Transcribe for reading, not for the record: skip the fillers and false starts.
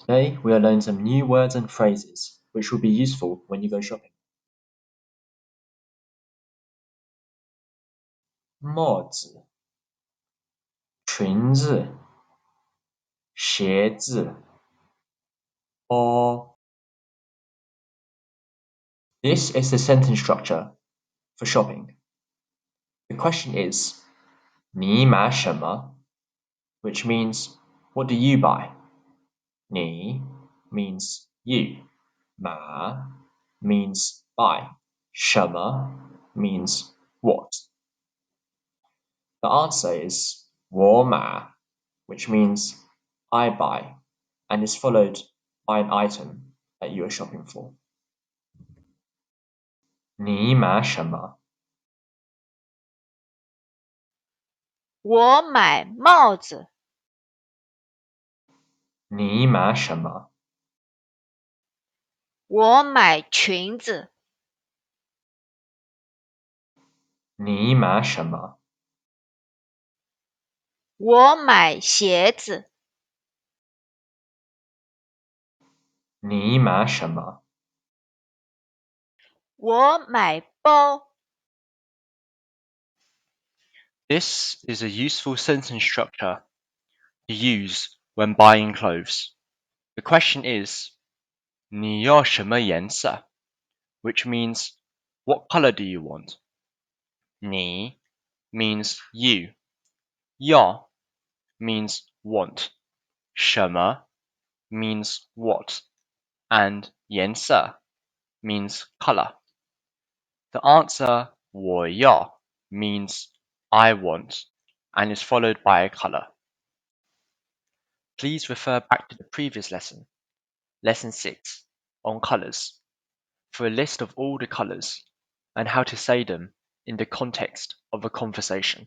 Today, we are learning some new words and phrases, which will be useful when you go shopping. 帽子、裙子、鞋子、包。This is the sentence structure for shopping. The question is, 你买什么? Which means, what do you buy? 你 means you. 买 means buy. 什么 means what. The answer is 我买, which means I buy, and is followed by an item that you are shopping for. 你买什么?我买帽子。你买什么?我买裙子。你买什么?我买鞋子。你买什么?我买包。This is a useful sentence structure to use when buying clothes. The question is, 你要什么颜色? Which means, what color do you want? 你 means you. 要 means want. 什么 means what. And 颜色 means color. The answer 我要 means I want and is followed by a color. Please refer back to the previous lesson, Lesson 6, on colors, for a list of all the colors and how to say them in the context of a conversation.